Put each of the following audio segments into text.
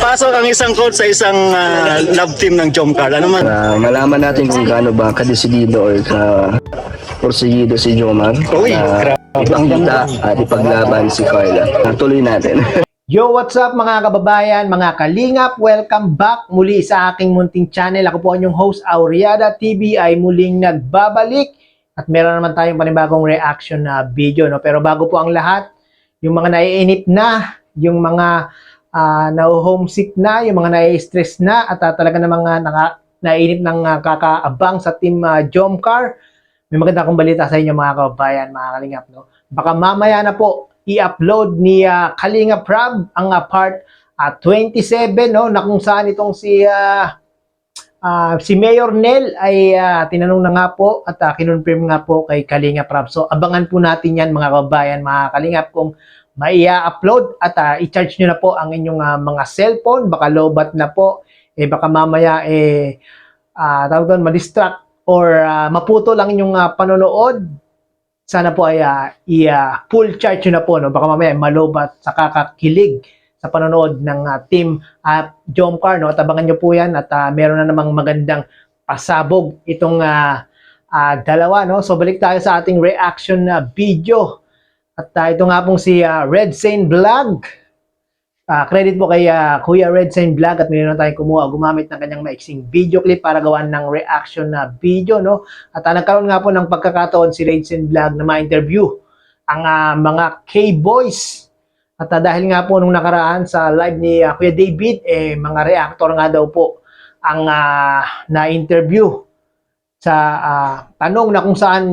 ipasok ang isang coach sa isang love team ng Jomcar? Ano man? Malaman natin kung gaano ba kadesidido or porsigido si Jomar Uy, na ipakita at ipaglaban si Carla. Tuloy natin. Yo, what's up mga kababayan, mga kalingap? Welcome back muli sa aking munting channel. Ako po ang inyong host, Auriada TV, ay muling nagbabalik. At meron naman tayong panibagong reaction na video. No? Pero bago po ang lahat, yung mga naiinip na, yung mga na-homesick na, yung mga nai-stress na, at talaga namang naiinip ng kakaabang sa team Jomcar, may maganda akong balita sa inyo mga kababayan, mga kalingap. No? Baka mamaya na po, i-upload ni Kalinga Prab ang part 27, no, na kung saan itong si Mayor Nel ay tinanong na nga po at kinonfirm nga po kay Kalinga Prab. So abangan po natin yan mga kababayan, mga kalingap, kung mai-upload at i-charge nyo na po ang inyong mga cellphone. Baka lowbat na po, baka mamaya tawag doon, ma-distract or maputo lang inyong panonood. Sana po ay full charge nyo na po. No? Baka mamaya malobat sa kakakilig sa panonood ng team Jomcar. No? At abangan nyo po yan at meron na namang magandang pasabog itong dalawa. No? So balik tayo sa ating reaction na video. At ito nga pong si Red Saint Vlog. Credit po kay Kuya Red Saint Vlog at mayroon na tayong gumamit ng kanyang maiksing video clip para gawan ng reaction na video, no? At nagkaroon nga po ng pagkakataon si Red Saint Vlog na ma-interview ang mga K-Boys. At dahil nga po nung nakaraan sa live ni Kuya David, mga reactor nga daw po ang na-interview sa tanong na kung saan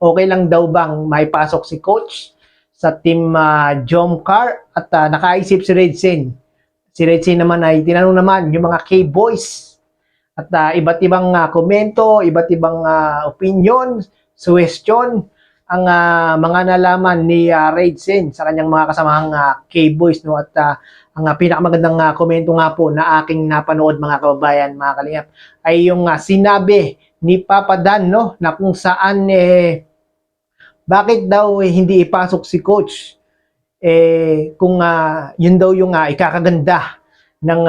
okay lang daw bang may pasok si coach sa team Jomcar at nakaisip si Red Saint. Si Red Saint naman ay tinanong naman yung mga K-Boys at iba't ibang komento, iba't ibang opinion, suggestion ang mga nalaman ni Red Saint sa kanyang mga kasamahang K-Boys. No? At ang pinakamagandang komento nga po na aking napanood mga kababayan, mga kalingap, ay yung sinabi ni Papa Dan, no? Na kung saan bakit daw hindi ipasok si coach kung yun daw yung ikakaganda ng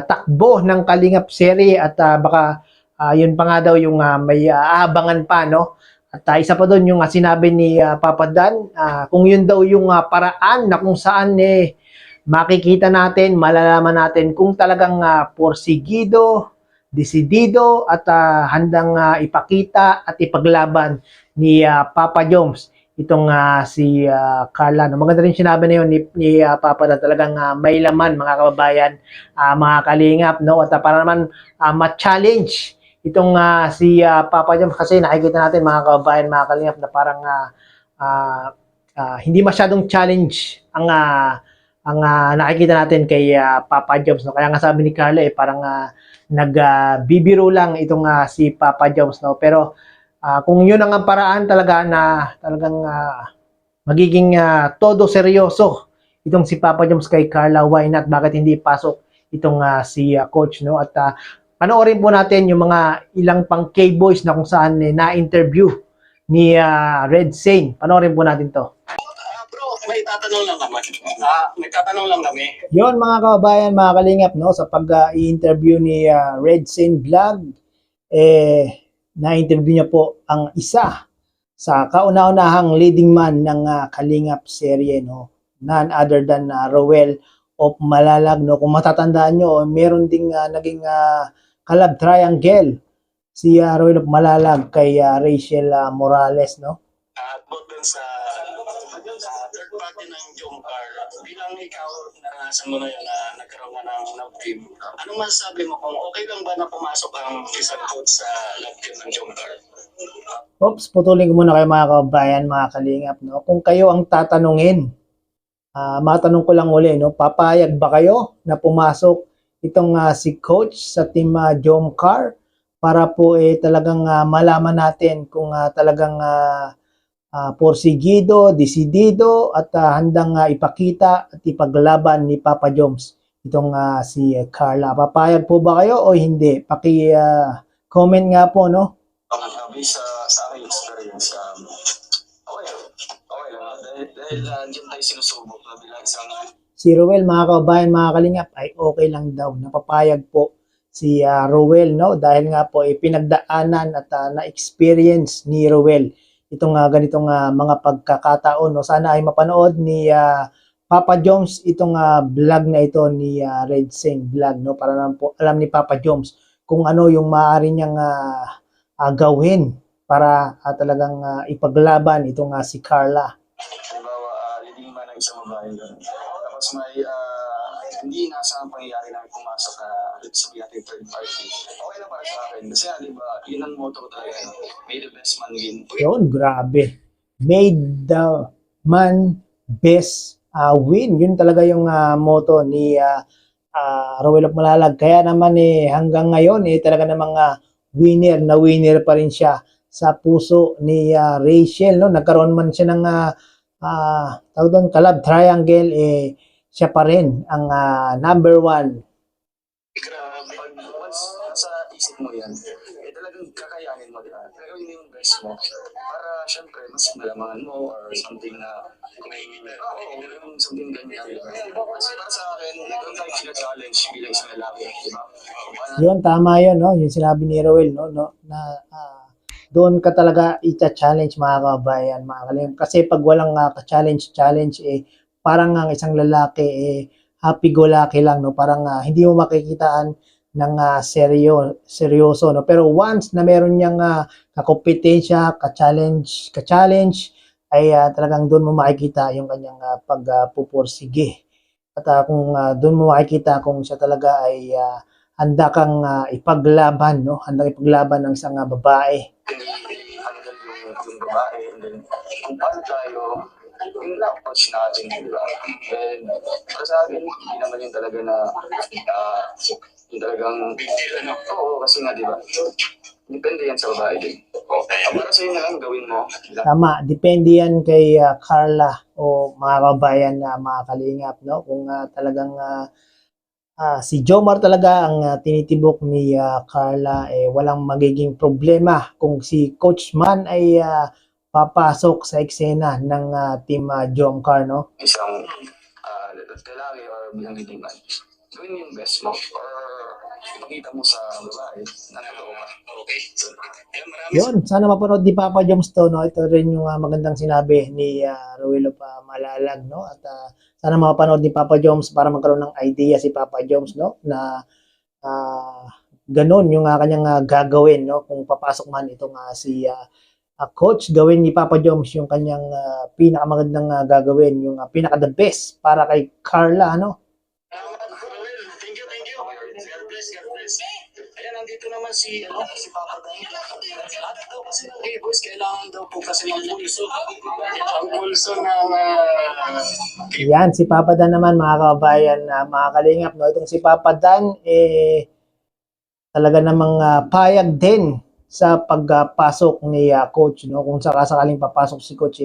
takbo ng Kalingap serie at baka yun pa nga daw yung may aabangan pa, no? At isa pa doon yung sinabi ni Papa Dan, kung yun daw yung paraan na kung saan makikita natin, malalaman natin kung talagang porsigido, desidido at handang ipakita at ipaglaban ni Papa Joms itong si Carla. No? Maganda rin sinabi na yun ni Papa na talagang may laman mga kababayan, mga kalingap, no? At para naman ma-challenge itong si Papa Joms kasi nakikita natin mga kababayan, mga kalingap, na parang hindi masyadong challenge ang nakikita natin kay Papa Joms. No? Kaya nga sabi ni Carla parang nagbibiro lang itong si Papa Joms. No? Pero kung yun ang paraan talaga na talagang magiging todo seryoso itong si Papa Joms kay Carla, why not? Bakit hindi pasok itong si coach, no? At panoorin po natin yung mga ilang pang K-Boys na kung saan na-interview ni Red Saint. Panoorin po natin to. Bro, may tatanong lang naman. May tatanong lang kami. Yon mga kababayan, mga kalingap, no? Sa pag-i-interview ni Red Saint Vlog, na-interview niya po ang isa sa kauna-unahang leading man ng Kalingap serye, no? None other than Roel of Malalag, no? Kung matatandaan nyo, meron ding naging collab triangle si Roel of Malalag kay Rachel Morales, no? At dun sa third party ng Jomcar, bilang ikaw, naranasan mo na yun na nagkaroon na ng love team. Anong masasabi mo kung okay lang ba na pumasok ang isang coach sa love team ng Jomcar? Oops, putulin ko muna kayo mga kababayan, mga kalingap, no? Kung kayo ang tatanungin, matanong ko lang uli, no? Papayag ba kayo na pumasok itong si coach sa team Jomcar para po talagang malaman natin kung talagang porsigido, desidido at handang ipakita at ipaglaban ni Papa Joms itong si Carla. Papayag po ba kayo o hindi? Comment nga po, no? Based sa aking experience, okay lang. Dahil diyan tayo sinusubok na bilang isang si Ruel, mga kababayan, mga kalingap, ay okay lang daw. Napapayag po si Ruel, no? Dahil nga po, pinagdaanan at na-experience ni Ruel itong ganitong mga pagkakataon. No? Sana ay mapanood ni Papa Joms itong vlog na ito ni Red Sing vlog, no? Para naman po alam ni Papa Joms kung ano yung maaari niyang gawin para talagang ipaglaban itong si Carla. Halimbawa, lilima ng isang babae doon. Tapos may hindi inaasahang pangyayari na may pumasok na sabihin natin third party. Okay lang para sa akin. Kasi di ba, yun ang motto ko talaga. May the best man win. Yun, grabe. Made the man best win. Yun talaga yung motto ni Ruel of Malalag. Kaya naman hanggang ngayon talaga namang winner pa rin siya sa puso ni Rachel. No? Nagkaroon man siya ng tawag doon, kalab triangle, siya pa rin ang number one. Grabe. Once nasa isip mo yan, talagang kakayanin mo, di ba? Pero yun yung best mo. Para, syempre, mas malamangan mo or something na yung something ganyan. Kasi para sa akin, doon tayo sila-challenge bilang isang lalaki, di ba? Yun, tama yun, no? Yung sinabi ni Roel, no? Na doon ka talaga i-challenge, mga kabayan, mga kalim. Kasi pag walang ka-challenge, parang ang isang lalaki, happy-go-lucky lang, no? Parang hindi mo makikitaan ng seryoso, no? Pero once na meron niyang kakompetensya, ka-challenge, ay talagang doon mo makikita yung kanyang pagpupursige. At kung doon mo makikita kung siya talaga ay handa kang ipaglaban, no? Handang ipaglaban ng isang babae. Hindi handle yung babae, and then kung paano tayo, yung approach natin, di ba? And para sa akin, hindi naman yung talaga na yung talagang big deal, ano? Oo, kasi nga, di ba? Depende yan sa babae din. Okay. Para sa inyo lang, gawin mo. Tama, depende yan kay Carla o mga kabayan na mga kalingap, no? Kung talagang si Jomar talaga ang tinitibok ni Carla, walang magiging problema kung si Coach Man ay papasok sa eksena ng team Jomcar, no? Isang lalaki or bilang leading man, gawin yung best mo or ipakita mo sa babae na naloo ka. Okay. So, yun, sana mapanood ni Papa Joms to, no? Ito rin yung magandang sinabi ni Ruel of Malalag, no? At sana mapanood ni Papa Joms para magkaroon ng idea si Papa Joms, no? Na ganun yung kanyang gagawin, no? Kung papasok man itong si coach, gawin ni Papa Joms yung kanyang pinakamagandang gagawin, yung pinaka-the best para kay Carla, no? Thank you. God bless. Ayan, nandito naman si Papa Dan. At daw kasi ng boys, kailangan daw po kasi ng pulso. Ang pulso ng Yan, si Papa Dan naman, mga kabayan, mga kalingap, no? Itong si Papa Dan, talaga namang payag din sa pagpasok ni coach, no? Kung sakaling papasok si coach,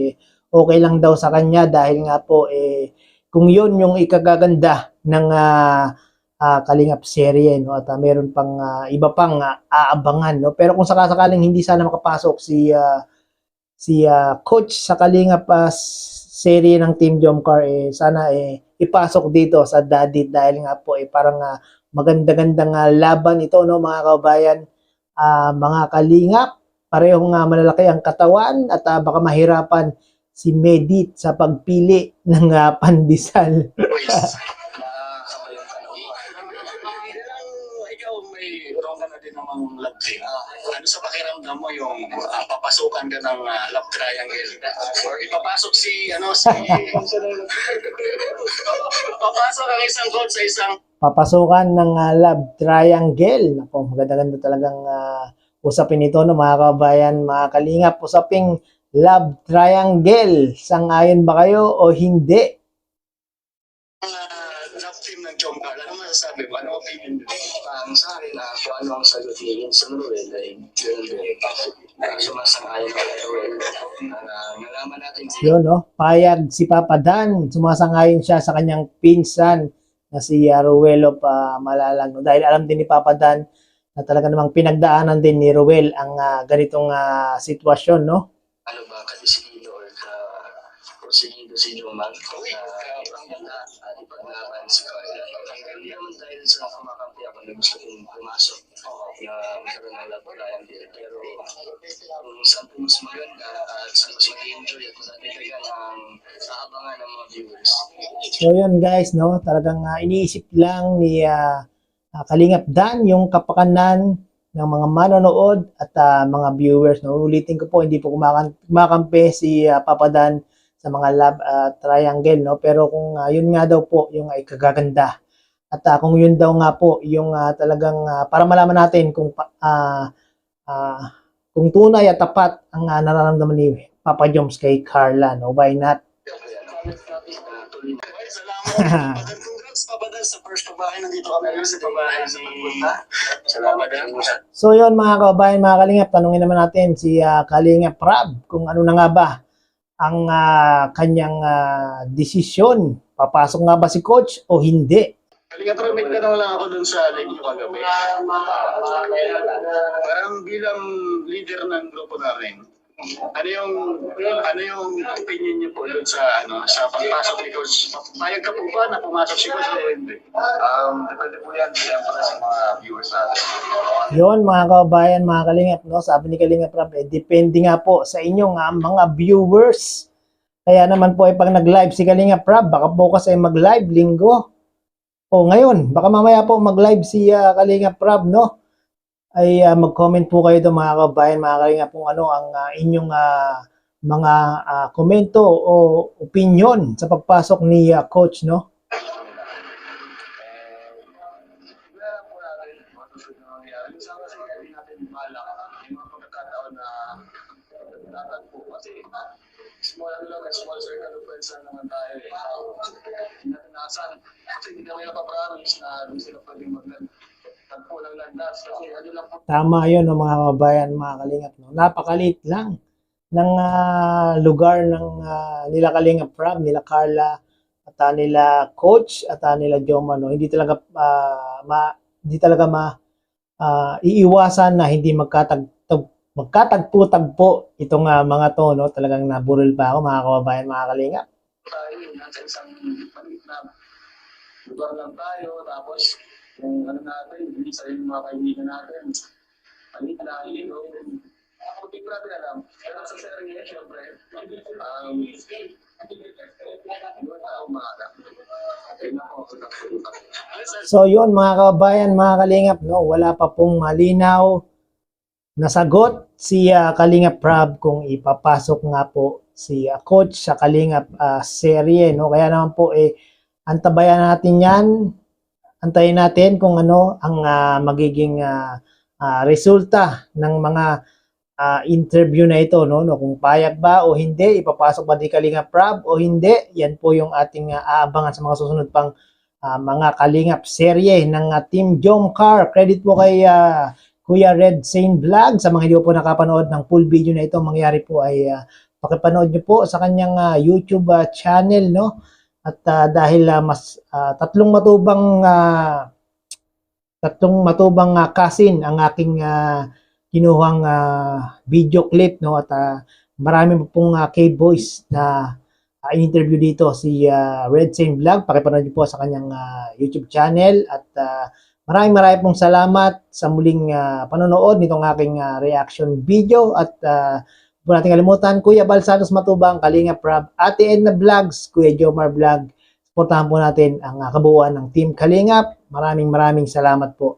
okay lang daw sa kanya dahil nga po kung yun yung ikagaganda ng Kalingap serye, no? At meron pang iba pang aabangan, no? Pero kung sakaling hindi sana makapasok si coach sa Kalingap serye ng Team Jomcar, sana ipasok dito sa Daddy dahil nga po parang maganda-gandang laban ito, no, mga kababayan. Mga kalingap, parehong malalaki ang katawan at baka mahirapan si Medit sa pagpili ng pandesal. ikaw may ronga na din namang love team. Ano sa pakiramdam mo yung papasukan ka ng love triangle? Or ipapasok si papasok ang isang coach sa isang Papasukan ng love triangle. Ako, maganda-ganda talagang usapin ito, no, mga kababayan, mga kalingap. Usaping love triangle. Sang-ayon ba kayo o hindi? love team ng Jomcar. Ano masasabi mo? Ano opinion mo? Sa akin, kung ano ang sagot ni Vincent Ruel, ay sumasang-ayon ka kay Ruel. Nalaman natin Yun, no? Payag si Papa Dan. Sumasang-ayon siya sa kanyang pinsan na si Ruel of Malalag. No? Dahil alam din ni Papa Dan na talaga namang pinagdaanan din ni Ruel ang ganitong sitwasyon, no? ano ba, kadesidido or ka-prosegido si Jomar. ipaglaban si Carla. Hindi naman dahil sa kumakampi ako na gusto kong pumasok na magkaroon ng love triangle. Pero kung saan po mas maganda at saan mas mag-enjoy at matatagal ang aabangan ng mga viewers. So yun guys, no, talagang iniisip lang ni Kalingap Dan yung kapakanan ng mga manonood at mga viewers. No? Ulitin ko po, hindi po kumakampi si Papa Dan sa mga love triangle. No? Pero kung yun nga daw po yung ikagaganda. At kung yun daw nga po yung talagang para malaman natin kung tunay at tapat ang nararamdaman ni Papa Joms kay Carla. No? Why not? Okay, salamat. Congrats, Papa Dan, sa first pabahay. Nandito kami ngayon sa pabahay ni Salamat Dan. So yun mga kababayan, mga Kalingap, tanungin naman natin si Kalingap Rab kung ano na nga ba ang kanyang desisyon. Papasok nga ba si coach o hindi? Kalingap, may tanong lang ako dun sa live nyo kagabi. Parang bilang leader ng grupo namin, ano yung opinion niyo po dun sa sa pagpasok ni Coach? Payag ka po ba na pumasok si Coach o hindi? Depende po yan, siyempre sa mga viewers natin. Yun mga kababayan, mga Kalingap, no? Sabi ni Kalingap Rab, depende nga po sa inyong mga viewers. Kaya naman po pag nag-live si Kalingap Rab, baka bukas ay mag-live linggo. O ngayon, baka mamaya po mag-live si Kalingap Rab, no? Ay mag-comment po kayo doon mga kababayan, mga Kalingap, kung ano ang inyong mga komento o opinion sa pagpasok ni coach, no? Small circle of friends lang naman tayo. Hindi natin naasahan. Kasi hindi kami napapromise na doon sila pwedeng magtagpo ng landas. Kasi ano lang po. Tama yun, no, mga kababayan, mga Kalingap, no? Napakalit lang ng lugar ng nila Kalingap Rab, nila Carla, at nila Coach, at nila Joma, no? Hindi talaga iiwasan na hindi magkatagpo-tagpo itong mga to, no? Talagang naburol pa ako, mga kababayan, mga Kalingap. Tayo, nasa isang palit na lugar lang tayo. Tapos, yung natin, hindi sa yung mga kaibigan natin. Palit na, ako di ko natin alam. Pero sa serye, syempre, So yun mga kababayan, mga Kalingap, no, wala pa pong malinaw na sagot si Kalingap Rab kung ipapasok nga po si coach sa Kalingap serye, no. Kaya naman po antabayan natin 'yan. Antayin natin kung ano ang magiging resulta ng mga interview na ito, no, kung payag ba o hindi, ipapasok ba ni Kalingap Rab o hindi. Yan po yung ating aabangan sa mga susunod pang mga Kalingap serye ng Team Jomcar. Credit po kay Kuya Red Saint Vlog. Sa mga hindi po nakapanood ng full video na ito, mangyari po ay pakipanood nyo po sa kanyang YouTube channel, no. At dahil tatlong matubang cousin ang aking kinuhang video clip, no, at marami pong K-Boys na interview dito si Red Saint Vlog. Pakipanood niyo po sa kanyang YouTube channel at maraming pong salamat sa muling panonood nitong aking reaction video at huwag po natin kalimutan, Kuya Bal Santos Matubang, Kalingap Rab, Ate Edna Vlogs, Kuya Jomar Vlog. Suportahan po natin ang kabuuan ng Team Kalingap. Maraming salamat po.